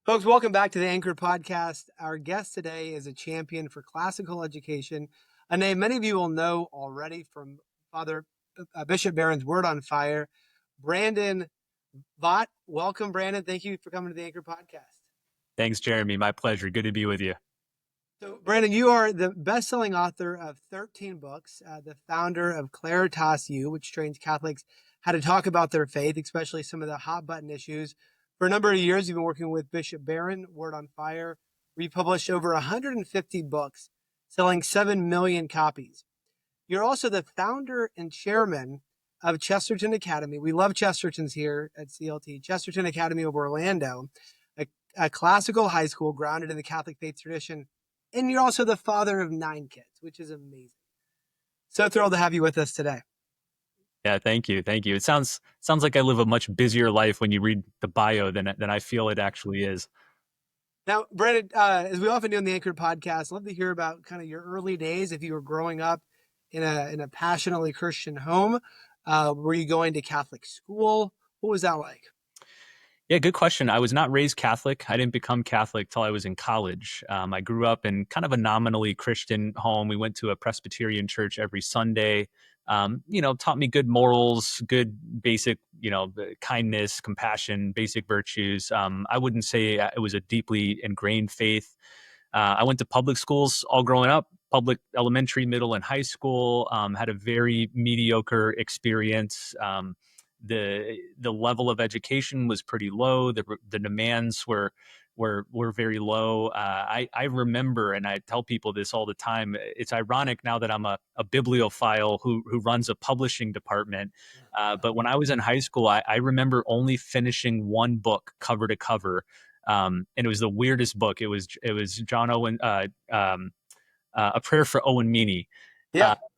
Folks, welcome back to the Anchor Podcast. Our guest today is a champion for classical education, a name many of you will know already from Father Bishop Barron's Word on Fire, Brandon Vogt. Welcome, Brandon. Thank you for coming to the Anchor Podcast. Thanks, Jeremy. My pleasure. Good to be with you. So, Brandon, you are the best-selling author of 13 books, the founder of ClaritasU, which trains Catholics how to talk about their faith, especially some of the hot-button issues. For a number of years, you've been working with Bishop Barron, Word on Fire. We published over 150 books, selling 7 million copies. You're also the founder and chairman of Chesterton Academy. We love Chestertons here at CLT. Chesterton Academy of Orlando, a classical high school grounded in the Catholic faith tradition. And you're also the father of 9 kids, which is amazing. So thrilled to have you with us today. Yeah, thank you. Thank you. It sounds like I live a much busier life when you read the bio than I feel it actually is. Now, Brandon, as we often do on the Anchor Podcast, I'd love to hear about kind of your early days. If you were growing up in a passionately Christian home, were you going to Catholic school? What was that like? Yeah, good question. I was not raised Catholic. I didn't become Catholic till I was in college. I grew up in kind of a nominally Christian home. We went to a Presbyterian church every Sunday. Taught me good morals, good basic, kindness, compassion, basic virtues. I wouldn't say it was a deeply ingrained faith. I went to public schools all growing up, public elementary, middle, and high school. Had a very mediocre experience. The level of education was pretty low. The demands were very low. I remember, and I tell people this all the time. It's ironic now that I'm a bibliophile who runs a publishing department. But when I was in high school, I remember only finishing one book cover to cover. And it was the weirdest book. It was John Owen, A Prayer for Owen Meany,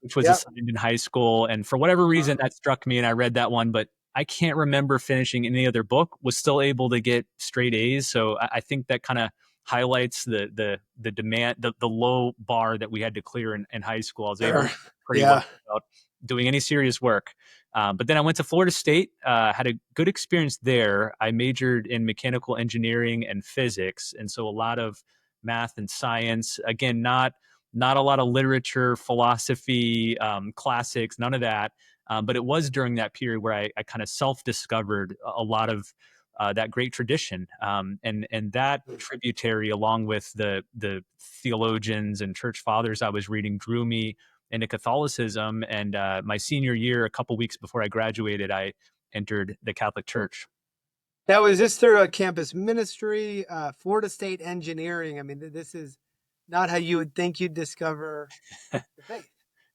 which was assigned in high school. And for whatever reason, that struck me, and I read that one. But I can't remember finishing any other book. Was still able to get straight A's. So I think that kind of highlights the demand, the low bar that we had to clear in high school. I was able to pretty well without doing any serious work. But then I went to Florida State, had a good experience there. I majored in mechanical engineering and physics, and so a lot of math and science. Again, not a lot of literature, philosophy, classics, none of that. But it was during that period where I kind of self-discovered a lot of that great tradition, and that tributary, along with the theologians and church fathers I was reading, drew me into Catholicism. And my senior year, a couple weeks before I graduated, I entered the Catholic Church. Now, is this through a campus ministry, Florida State engineering? I mean, this is not how you would think you'd discover the faith.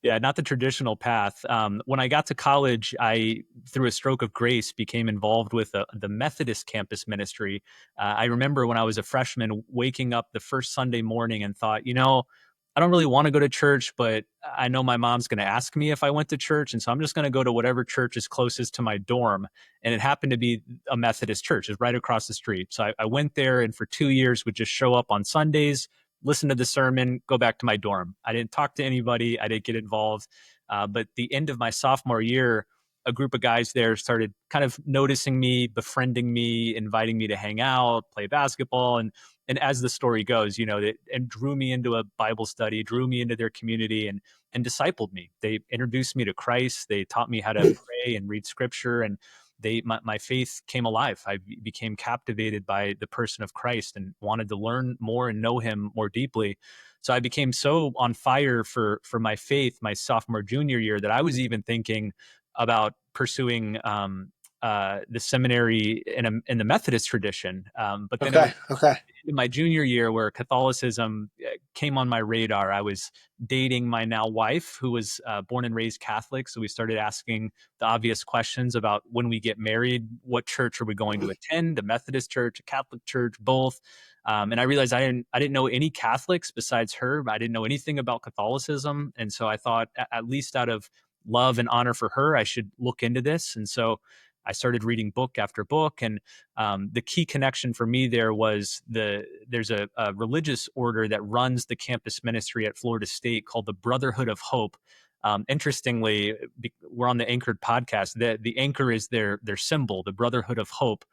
Yeah, not the traditional path. When I got to college, I, through a stroke of grace, became involved with the Methodist campus ministry. I remember when I was a freshman waking up the first Sunday morning and thought, I don't really want to go to church, but I know my mom's going to ask me if I went to church. And so I'm just going to go to whatever church is closest to my dorm. And it happened to be a Methodist church. It's right across the street. So I went there, and for 2 years would just show up on Sundays, listen to the sermon, go back to my dorm. I didn't talk to anybody. I didn't get involved. But the end of my sophomore year, a group of guys there started kind of noticing me, befriending me, inviting me to hang out, play basketball. And as the story goes, and drew me into a Bible study, drew me into their community, and discipled me. They introduced me to Christ. They taught me how to pray and read scripture. And my faith came alive. I became captivated by the person of Christ and wanted to learn more and know him more deeply. So I became so on fire for my faith my sophomore, junior year that I was even thinking about pursuing the seminary in the Methodist tradition. But then in my junior year, where Catholicism came on my radar, I was dating my now wife, who was born and raised Catholic. So we started asking the obvious questions about, when we get married, what church are we going to attend? A Methodist church, a Catholic church, both. And I realized I didn't know any Catholics besides her. I didn't know anything about Catholicism. And so I thought, at least out of love and honor for her, I should look into this. And so I started reading book after book. And the key connection for me there was there's a religious order that runs the campus ministry at Florida State called the Brotherhood of Hope. Interestingly, we're on the Anchored podcast. The anchor is their symbol, the Brotherhood of Hope.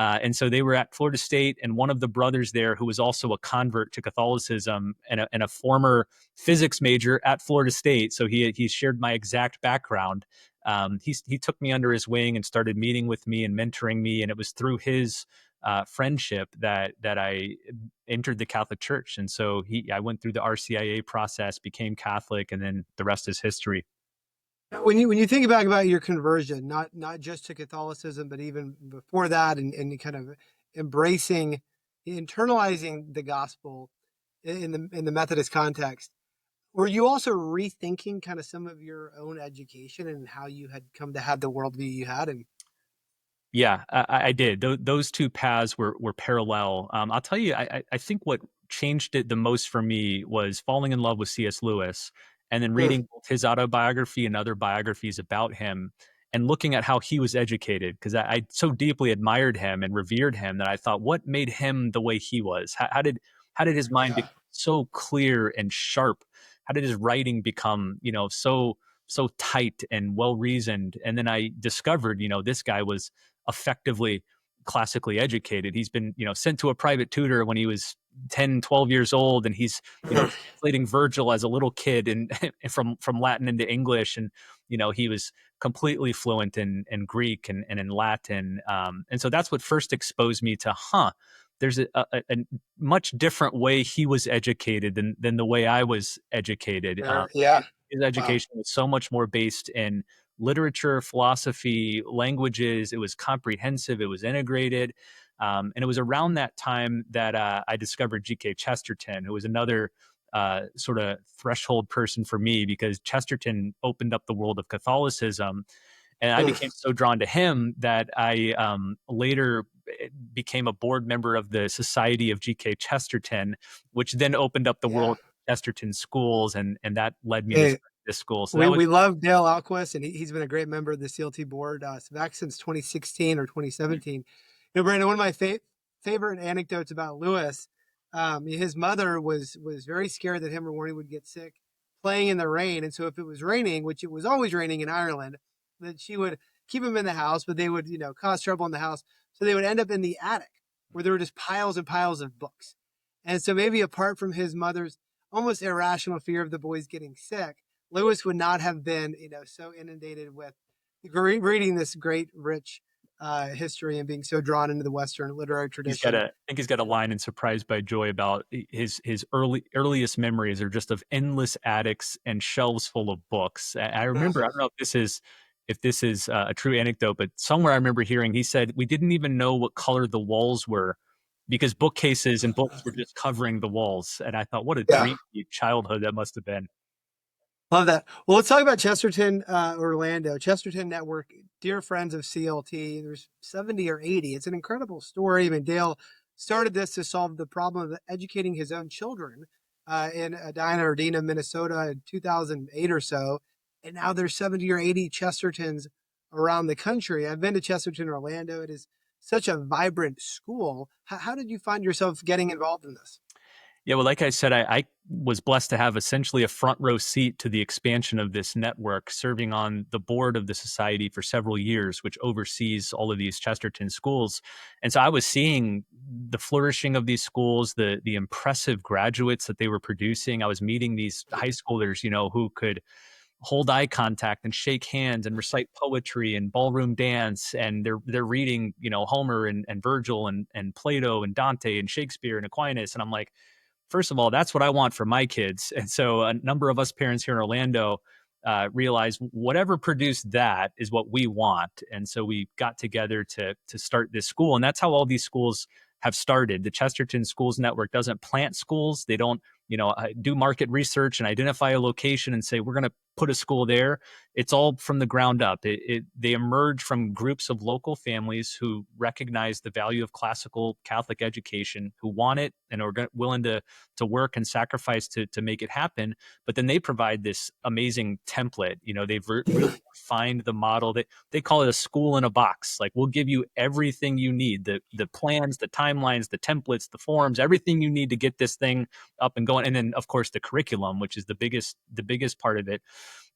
And so they were at Florida State, and one of the brothers there, who was also a convert to Catholicism and a former physics major at Florida State, so he shared my exact background. He took me under his wing and started meeting with me and mentoring me, and it was through his friendship that I entered the Catholic Church. And so I went through the RCIA process, became Catholic, and then the rest is history. When you think back about your conversion, not just to Catholicism, but even before that, and kind of embracing, internalizing the gospel in the Methodist context, were you also rethinking kind of some of your own education and how you had come to have the worldview you had? And Yeah, I did. Those two paths were parallel. I'll tell you, I think what changed it the most for me was falling in love with C.S. Lewis, and then mm, reading both his autobiography and other biographies about him, and looking at how he was educated, because I so deeply admired him and revered him that I thought, what made him the way he was? How did his mind yeah, become so clear and sharp? How did his writing become, so tight and well reasoned? And then I discovered, this guy was effectively classically educated. He's been, sent to a private tutor when he was 10, 12 years old, and he's, translating Virgil as a little kid and from Latin into English. And, he was completely fluent in Greek and in Latin. And so that's what first exposed me to, there's a much different way he was educated than the way I was educated. yeah, His wow, education was so much more based in literature, philosophy, languages. It was comprehensive. It was integrated. And it was around that time that I discovered G.K. Chesterton, who was another sort of threshold person for me, because Chesterton opened up the world of Catholicism. And I became mm, so drawn to him that I later became a board member of the Society of G.K. Chesterton, which then opened up the yeah. world of Chesterton schools, and that led me to Hey, start this school. So we that was we love Dale Alquist, and he's been a great member of the CLT board back since 2016 or 2017. Brandon, one of my favorite anecdotes about Lewis, his mother was very scared that him or Warnie would get sick playing in the rain, and so if it was raining, which it was always raining in Ireland, that she would keep him in the house, but they would cause trouble in the house, so they would end up in the attic where there were just piles and piles of books. And so maybe apart from his mother's almost irrational fear of the boys getting sick, Lewis would not have been, so inundated with reading this great, rich history and being so drawn into the Western literary tradition. I think he's got a line in Surprised by Joy about his earliest memories are just of endless attics and shelves full of books. I remember, I don't know if this is a true anecdote, but somewhere I remember hearing he said we didn't even know what color the walls were because bookcases and books were just covering the walls. And I thought, what a Yeah. dreamy childhood that must have been. Love that. Well, let's talk about Chesterton, Orlando. Chesterton Network, dear friends of CLT. There's 70 or 80. It's an incredible story. I mean, Dale started this to solve the problem of educating his own children in Edina or Dina, Minnesota in 2008 or so. And now there's 70 or 80 Chestertons around the country. I've been to Chesterton, Orlando. It is such a vibrant school. How did you find yourself getting involved in this? Yeah, well, like I said, I was blessed to have essentially a front row seat to the expansion of this network, serving on the board of the society for several years, which oversees all of these Chesterton schools. And so I was seeing the flourishing of these schools, the impressive graduates that they were producing. I was meeting these high schoolers, who could hold eye contact and shake hands and recite poetry and ballroom dance, and they're reading Homer and Virgil and Plato and Dante and Shakespeare and Aquinas. And I'm like, first of all, that's what I want for my kids. And so a number of us parents here in Orlando realized whatever produced that is what we want. And so we got together to start this school. And that's how all these schools have started. The Chesterton Schools Network doesn't plant schools. They don't, do market research and identify a location and say, we're going to put a school there. It's all from the ground up. They emerge from groups of local families who recognize the value of classical Catholic education, who want it and are willing to work and sacrifice to make it happen. But then they provide this amazing template. They've really refined the model. They call it a school in a box. Like, we'll give you everything you need, the plans, the timelines, the templates, the forms, everything you need to get this thing up and going. Well, and then of course the curriculum, which is the biggest part of it.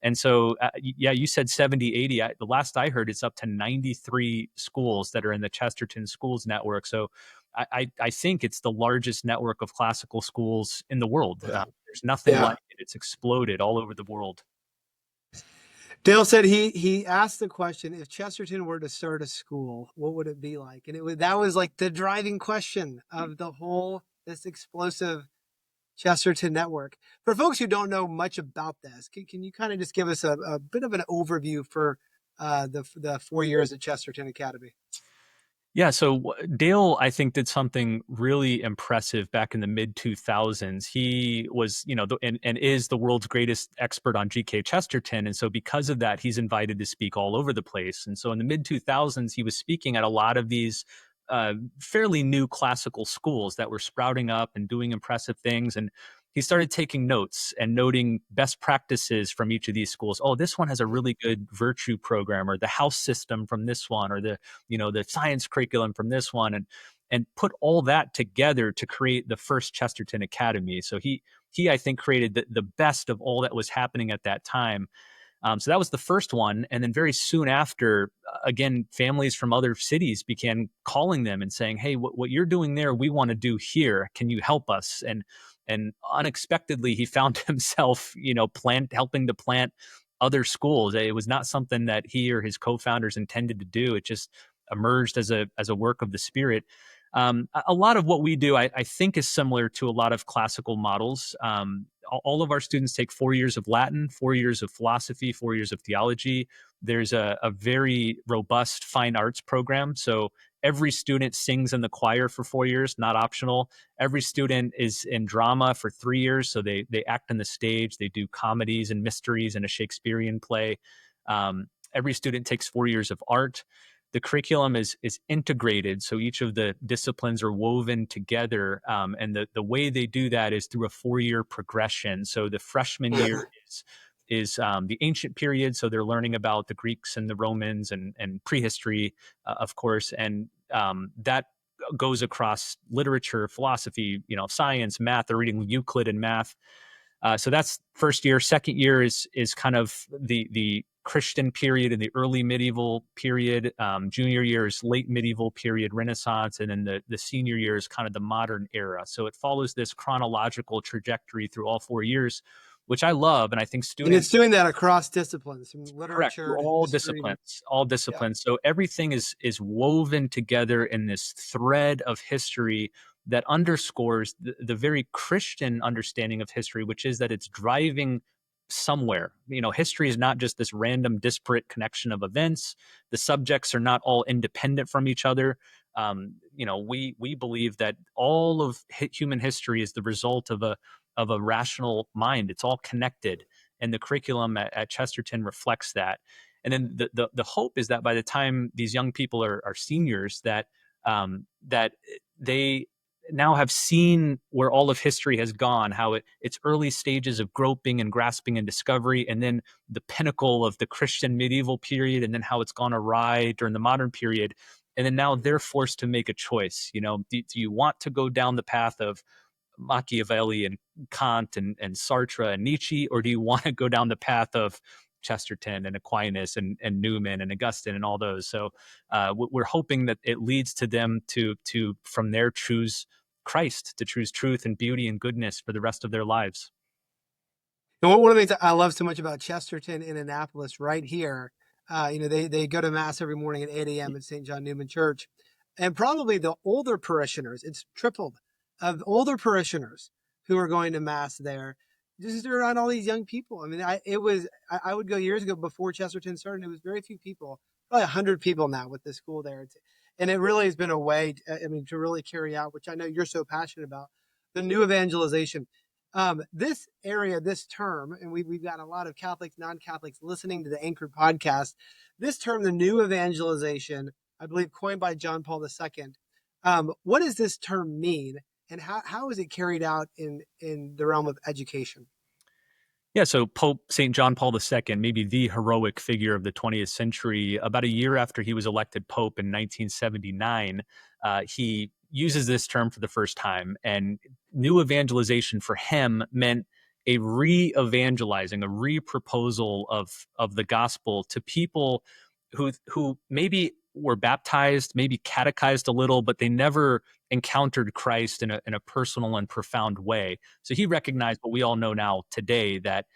And so, yeah, you said 70, 80. The last I heard, it's up to 93 schools that are in the Chesterton Schools Network. So I think it's the largest network of classical schools in the world. Wow. There's nothing Yeah. like it. It's exploded all over the world. Dale said he asked the question, if Chesterton were to start a school, what would it be like? And that was like the driving question of the whole this explosive Chesterton network. For folks who don't know much about this, can you kind of just give us a bit of an overview for the 4 years at Chesterton Academy? Yeah, so Dale, I think, did something really impressive back in the mid 2000s. He was, and is the world's greatest expert on G.K. Chesterton. And so, because of that, he's invited to speak all over the place. And so, in the mid 2000s, he was speaking at a lot of these fairly new classical schools that were sprouting up and doing impressive things. And he started taking notes and noting best practices from each of these schools. Oh, this one has a really good virtue program, or the house system from this one, or the science curriculum from this one, and put all that together to create the first Chesterton Academy. So he I think created the best of all that was happening at that time. So that was the first one. And then very soon after, again, families from other cities began calling them and saying, hey, what you're doing there, we want to do here. Can you help us? And unexpectedly, he found himself, helping to plant other schools. It was not something that he or his co-founders intended to do. It just emerged as a work of the Spirit. A lot of what we do, I think, is similar to a lot of classical models. All of our students take 4 years of Latin, 4 years of philosophy, 4 years of theology. There's a very robust fine arts program. So every student sings in the choir for 4 years, not optional. Every student is in drama for 3 years. So they act on the stage, they do comedies and mysteries and a Shakespearean play. Every student takes 4 years of art. The curriculum is integrated, so each of the disciplines are woven together, and the way they do that is through a 4 year progression. So the freshman year is the ancient period, so they're learning about the Greeks and the Romans and prehistory, of course, and that goes across literature, philosophy, science, math. They're reading Euclid and math. So that's first year. Second year is kind of the Christian period and the early medieval period. Junior year is late medieval period, Renaissance, and then the senior year is kind of the modern era. So it follows this chronological trajectory through all 4 years, which I love, and I think And it's students. doing that across disciplines, from Correct. literature to All history. disciplines, all Yeah. disciplines. So everything is woven together in this thread of history that underscores the very Christian understanding of history, which is that it's driving somewhere. History is not just this random disparate connection of events. The subjects are not all independent from each other. We believe that all of human history is the result of a rational mind. It's all connected, and the curriculum at Chesterton reflects that. And then the hope is that by the time these young people are seniors, that they now have seen where all of history has gone, how its early stages of groping and grasping and discovery, and then the pinnacle of the Christian medieval period, and then how it's gone awry during the modern period. And then now they're forced to make a choice. Do you want to go down the path of Machiavelli and Kant and Sartre and Nietzsche, or do you want to go down the path of Chesterton and Aquinas and Newman and Augustine and all those? So we're hoping that it leads to them to from there choose Christ, to choose truth and beauty and goodness for the rest of their lives. And one of the things I love so much about Chesterton in Annapolis, right here, they go to mass every morning at 8 a.m. at St. John Newman Church, and probably the older parishioners, it's tripled of older parishioners who are going to mass there. Just around all these young people. I mean, I would go years ago before Chesterton started. And it was very few people, probably 100 people now with the school there, and it really has been a way, to really carry out, which I know you're so passionate about, the new evangelization. This area, this term, and we've got a lot of Catholics, non-Catholics listening to the Anchored podcast. This term, the new evangelization, I believe coined by John Paul II. What does this term mean, and how is it carried out in the realm of education? Yeah, so Pope St. John Paul II, maybe the heroic figure of the 20th century, about a year after he was elected Pope in 1979, he uses this term for the first time. And new evangelization for him meant a re-evangelizing, a re-proposal of the gospel to people who maybe were baptized, maybe catechized a little, but they never encountered Christ in a personal and profound way. So he recognized what we all know now today, that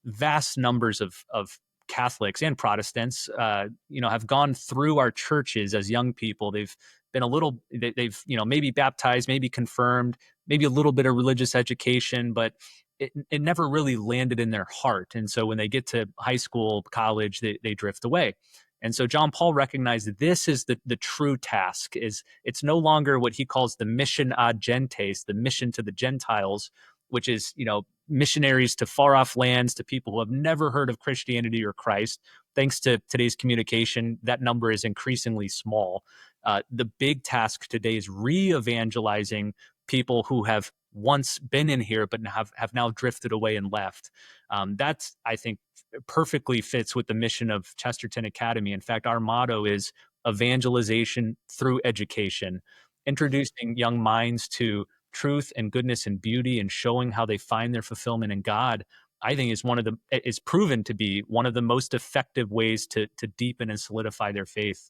vast numbers of Catholics and Protestants, have gone through our churches as young people. They've been they've maybe baptized, maybe confirmed, maybe a little bit of religious education, but it never really landed in their heart. And so when they get to high school, college, they drift away. And so John Paul recognized that this is the true task. Is it's no longer what he calls the mission ad gentes, the mission to the Gentiles, which is missionaries to far off lands, to people who have never heard of Christianity or Christ. Thanks to today's communication, that number is increasingly small. The big task today is re-evangelizing people who have once been in here but have now drifted away and left. That's, I think, perfectly fits with the mission of Chesterton Academy. In fact, our motto is evangelization through education, introducing young minds to truth and goodness and beauty, and showing how they find their fulfillment in God. I think is proven to be one of the most effective ways to deepen and solidify their faith.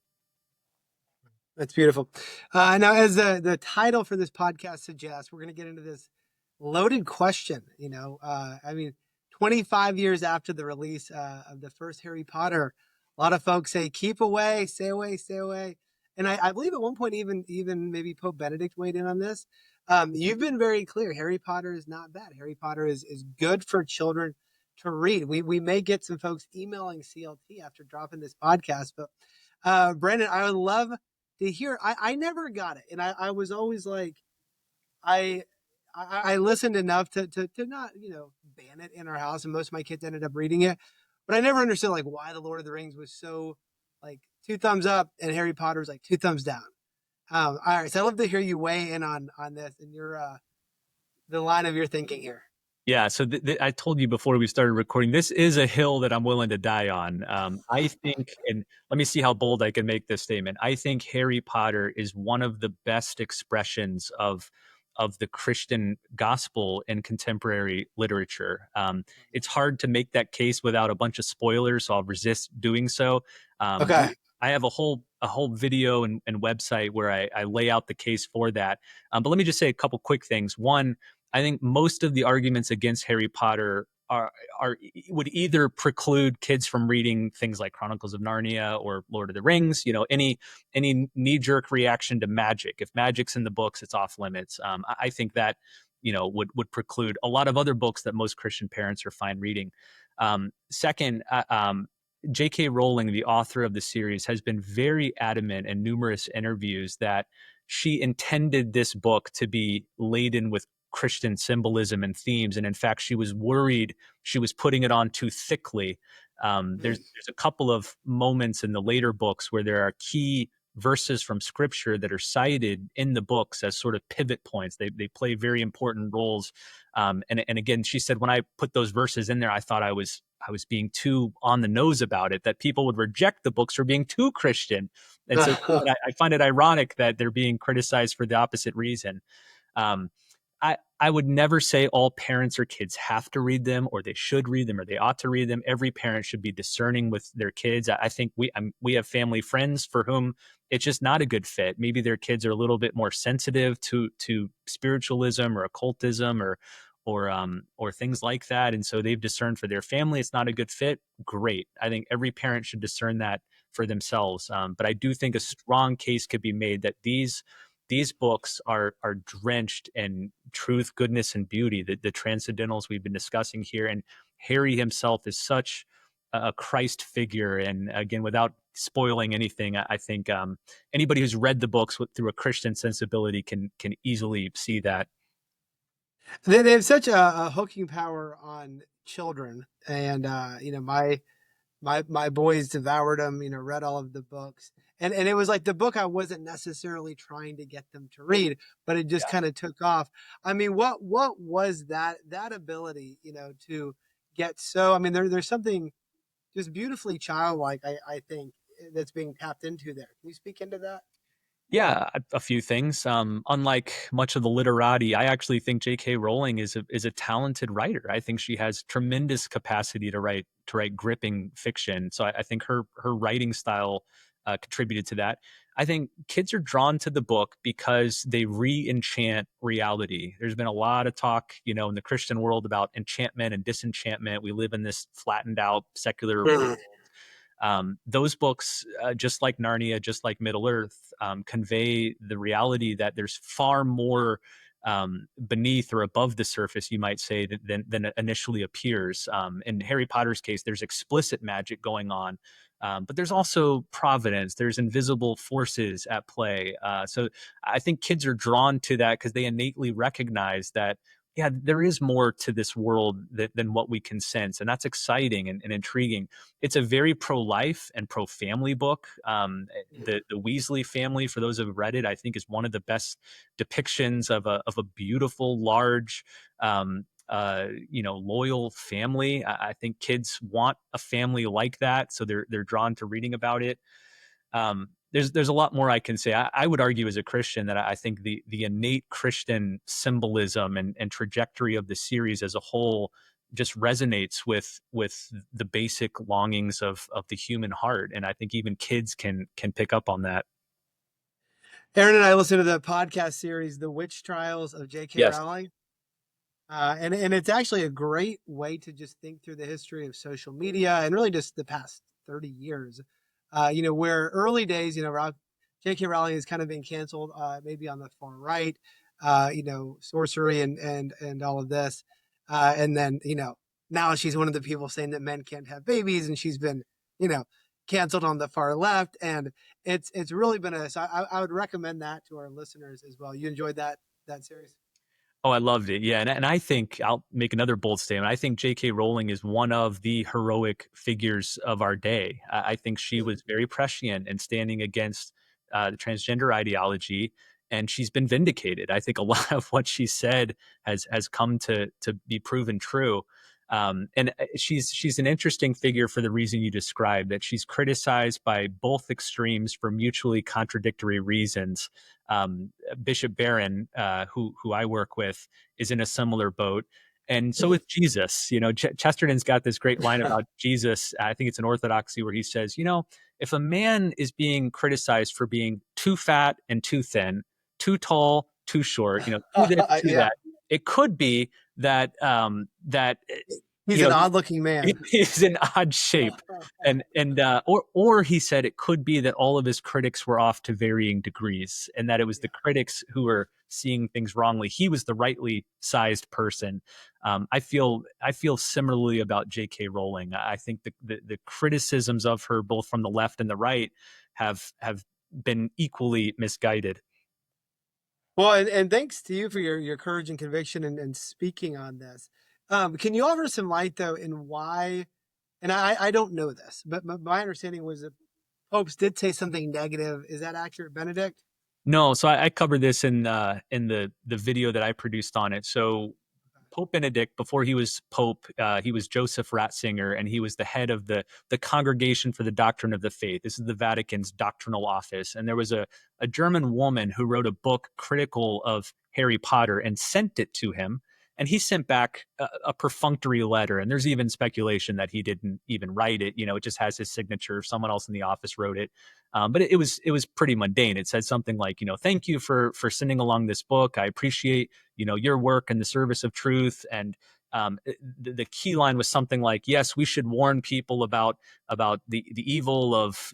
That's beautiful. Now, as the title for this podcast suggests, we're going to get into this loaded question. 25 years after the release of the first Harry Potter, a lot of folks say, keep away, stay away, stay away. And I believe at one point, even maybe Pope Benedict weighed in on this. You've been very clear. Harry Potter is not bad. Harry Potter is good for children to read. We may get some folks emailing CLT after dropping this podcast, but Brandon, I would love to hear. I never got it, and I was always like, I listened enough to not ban it in our house, and most of my kids ended up reading it, but I never understood like why the Lord of the Rings was so like 2 thumbs up and Harry Potter was like 2 thumbs down. All right, so I'd love to hear you weigh in on this and your the line of your thinking here. Yeah, so I told you before we started recording, this is a hill that I'm willing to die on. I think, and let me see how bold I can make this statement. I think Harry Potter is one of the best expressions of the Christian gospel in contemporary literature. It's hard to make that case without a bunch of spoilers, so I'll resist doing so. Okay. I have a whole video and website where I lay out the case for that. But let me just say a couple quick things. One, I think most of the arguments against Harry Potter are would either preclude kids from reading things like Chronicles of Narnia or Lord of the Rings. Any knee jerk reaction to magic. If magic's in the books, it's off limits. I think that would preclude a lot of other books that most Christian parents are fine reading. Second, J.K. Rowling, the author of the series, has been very adamant in numerous interviews that she intended this book to be laden with Christian symbolism and themes. And in fact, she was worried she was putting it on too thickly. There's a couple of moments in the later books where there are key verses from scripture that are cited in the books as sort of pivot points. They play very important roles. And again, she said, when I put those verses in there, I thought I was being too on the nose about it, that people would reject the books for being too Christian. And so I find it ironic that they're being criticized for the opposite reason. I would never say all parents or kids have to read them, or they should read them, or they ought to read them. Every parent should be discerning with their kids. I think we have family friends for whom it's just not a good fit. Maybe their kids are a little bit more sensitive to spiritualism or occultism or things like that, and so they've discerned for their family it's not a good fit. Great. I think every parent should discern that for themselves. But I do think a strong case could be made that these books are drenched in truth, goodness, and beauty, the transcendentals we've been discussing here. And Harry himself is such a Christ figure. And again, without spoiling anything, I think anybody who's read the books through a Christian sensibility can easily see that. They have such a hooking power on children, and my boys devoured them. Read all of the books, and it was like the book I wasn't necessarily trying to get them to read, but it just kind of took off. I mean, what was that ability, to get so? I mean, there's something just beautifully childlike, I think, that's being tapped into there. Can you speak into that? Yeah, a few things. Unlike much of the literati, I actually think J.K. Rowling is a talented writer. I think she has tremendous capacity to write gripping fiction. So I think her writing style contributed to that. I think kids are drawn to the book because they re-enchant reality. There's been a lot of talk, in the Christian world about enchantment and disenchantment. We live in this flattened out secular world. Mhm. Those books, just like Narnia, just like Middle Earth, convey the reality that there's far more beneath or above the surface, you might say, than initially appears. In Harry Potter's case, there's explicit magic going on. But there's also providence. There's invisible forces at play. So I think kids are drawn to that because they innately recognize that, yeah, there is more to this world than what we can sense. And that's exciting and intriguing. It's a very pro-life and pro-family book. The Weasley family, for those who have read it, I think is one of the best depictions of a beautiful, large, loyal family. I think kids want a family like that, so they're drawn to reading about it. There's a lot more I can say. I would argue as a Christian that I think the innate Christian symbolism and trajectory of the series as a whole just resonates with the basic longings of the human heart, and I think even kids can pick up on that. Aaron and I listened to the podcast series, The Witch Trials of J.K. Yes. Rowling. And it's actually a great way to just think through the history of social media and really just the past 30 years. Where early days, J.K. Rowling is kind of being canceled, maybe on the far right, sorcery and all of this. And then, now she's one of the people saying that men can't have babies, and she's been, you know, canceled on the far left. And it's really been so I would recommend that to our listeners as well. You enjoyed that series? Oh, I loved it. Yeah, and I think I'll make another bold statement. I think J.K. Rowling is one of the heroic figures of our day. I think she was very prescient in standing against the transgender ideology, and she's been vindicated. I think a lot of what she said has come to be proven true. And she's an interesting figure for the reason you described, that she's criticized by both extremes for mutually contradictory reasons. Bishop Barron, who I work with, is in a similar boat. And so is Jesus. Chesterton's got this great line about Jesus. I think it's an orthodoxy where he says, if a man is being criticized for being too fat and too thin, too tall, too short, too this, too Yeah. that, it could be that He's you an know odd looking man. he's in odd shape, or he said it could be that all of his critics were off to varying degrees, and that it was Yeah. the critics who were seeing things wrongly. He was the rightly sized person. I feel similarly about J.K. Rowling. I think the criticisms of her, both from the left and the right, have been equally misguided. Well, and thanks to you for your courage and conviction and speaking on this. Can you offer some light though in why? And I don't know this, but my understanding was that popes did say something negative. Is that accurate, Benedict? No, so I covered this in the video that I produced on it. So Pope Benedict, before he was Pope, he was Joseph Ratzinger, and he was the head of the Congregation for the Doctrine of the Faith. This is the Vatican's doctrinal office. And there was a German woman who wrote a book critical of Harry Potter and sent it to him. And he sent back a perfunctory letter. And there's even speculation that he didn't even write it. It just has his signature. Someone else in the office wrote it. But it was pretty mundane. It said something like, thank you for sending along this book. I appreciate your work in the service of truth. And the key line was something like, yes, we should warn people about the evil of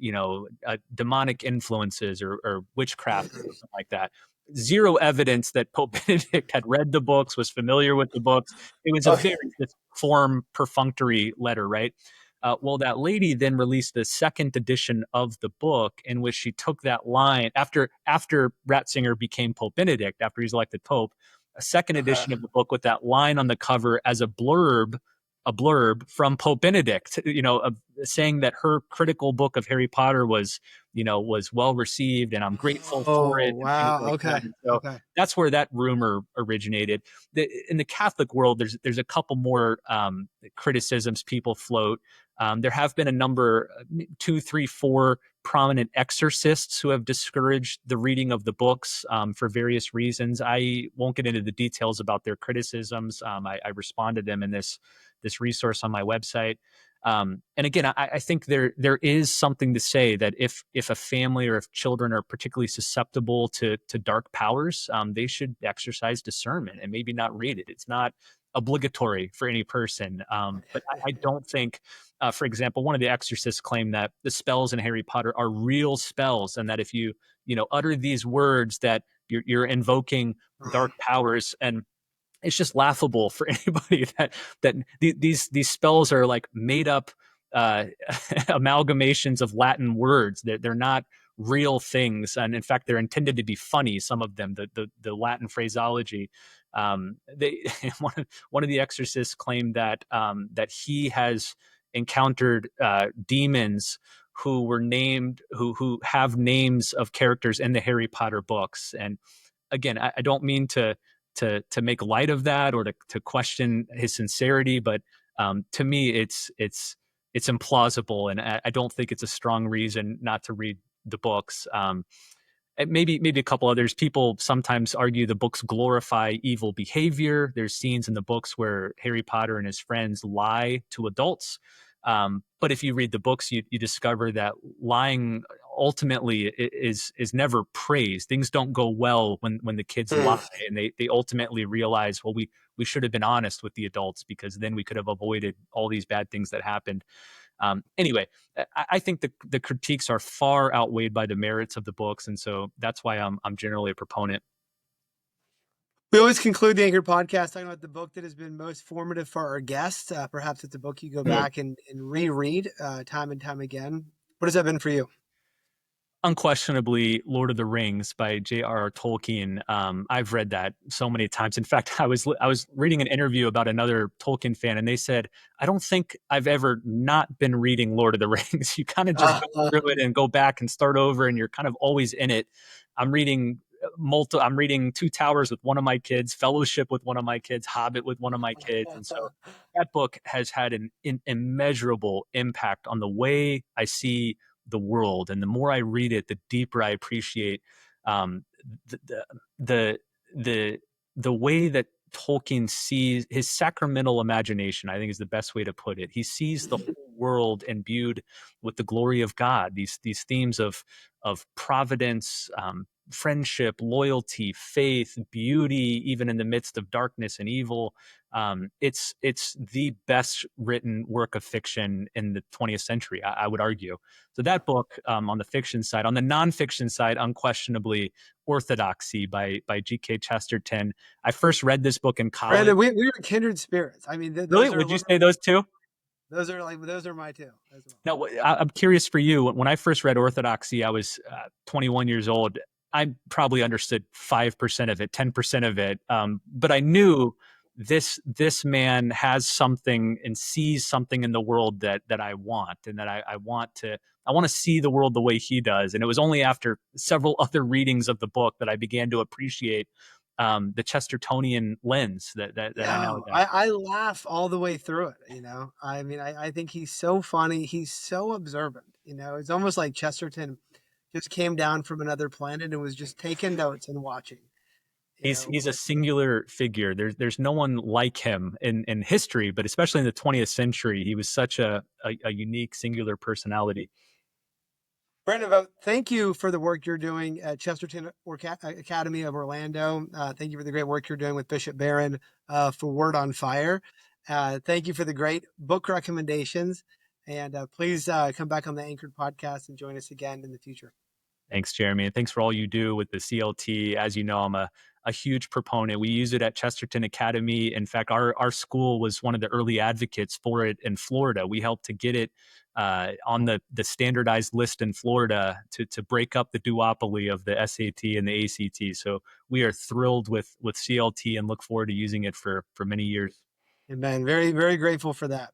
demonic influences or witchcraft or something like that. Zero evidence that Pope Benedict had read the books, was familiar with the books. It was a very Okay. just form perfunctory letter, right? Well, that lady then released the second edition of the book, in which she took that line after Ratzinger became Pope Benedict, after he's elected Pope, a second Okay. edition of the book with that line on the cover as a blurb from Pope Benedict, saying that her critical book of Harry Potter was well received, and I'm grateful for Oh it, and things wow. like Okay. that. And so Okay. that's where that rumor originated. In the Catholic world, there's a couple more criticisms people float. There have been a number, two, three, four prominent exorcists who have discouraged the reading of the books for various reasons. I won't get into the details about their criticisms. I responded to them in this resource on my website. And again, I think there is something to say that if a family or if children are particularly susceptible to dark powers, they should exercise discernment and maybe not read it. It's not obligatory for any person. But I don't think, for example, one of the exorcists claimed that the spells in Harry Potter are real spells, and that if you utter these words, that you're invoking dark powers. And it's just laughable for anybody that these spells are like made up uh, amalgamations of Latin words. They're not real things, and in fact, they're intended to be funny. Some of them, the Latin phraseology. They one of the exorcists claimed that he has encountered demons who were named who have names of characters in the Harry Potter books. And again, I don't mean to make light of that or to question his sincerity, but to me, it's implausible, and I don't think it's a strong reason not to read the books. And maybe a couple others. People sometimes argue the books glorify evil behavior. There's scenes in the books where Harry Potter and his friends lie to adults. But if you read the books, you discover that lying ultimately is never praised. Things don't go well when the kids lie, and they ultimately realize, well, we should have been honest with the adults, because then we could have avoided all these bad things that happened. Anyway, I think the critiques are far outweighed by the merits of the books, and so that's why I'm generally a proponent. We always conclude the Anchor podcast talking about the book that has been most formative for our guests. Perhaps it's a book you go back and reread time and time again. What has that been for you? Unquestionably, Lord of the Rings by J.R.R. Tolkien. I've read that so many times. In fact, I was reading an interview about another Tolkien fan, and they said, "I don't think I've ever not been reading Lord of the Rings. You kind of just go through it and go back and start over, and you're kind of always in it." I'm reading I'm reading Two Towers with one of my kids, Fellowship with one of my kids, Hobbit with one of my kids, and so that book has had an immeasurable impact on the way I see the world. And the more I read it, the deeper I appreciate um, the, the the the way that Tolkien sees his sacramental imagination. I think is the best way to put it. He sees the whole world imbued with the glory of God. These themes of providence. Friendship, loyalty, faith, beauty, even in the midst of darkness and evil. It's the best written work of fiction in the 20th century, I would argue. So that book, on the fiction side. On the nonfiction side, unquestionably, Orthodoxy by G.K. Chesterton. I first read this book in college. Brandon, we are kindred spirits. I mean, Really? those are Would you say those two? those are my two as well. Now, I'm curious for you. When I first read Orthodoxy, I was 21 years old. I probably understood 5% of it, 10% of it, but I knew this man has something and sees something in the world that I want, and that I want to see the world the way he does. And it was only after several other readings of the book that I began to appreciate the Chestertonian lens that I now No, adapt. I laugh all the way through it. I mean, I think he's so funny. He's so observant. It's almost like Chesterton just came down from another planet and was just taking notes and watching. You know, He's a singular figure. There's no one like him in history, but especially in the 20th century, he was such a unique, singular personality. Brandon Vogt, thank you for the work you're doing at Chesterton Academy of Orlando. Thank you for the great work you're doing with Bishop Barron for Word on Fire. Thank you for the great book recommendations. And please come back on the Anchored podcast and join us again in the future. Thanks, Jeremy. And thanks for all you do with the CLT. As you know, I'm a huge proponent. We use it at Chesterton Academy. In fact, our school was one of the early advocates for it in Florida. We helped to get it on the standardized list in Florida to break up the duopoly of the SAT and the ACT. So we are thrilled with CLT and look forward to using it for many years. Amen. Very, very grateful for that.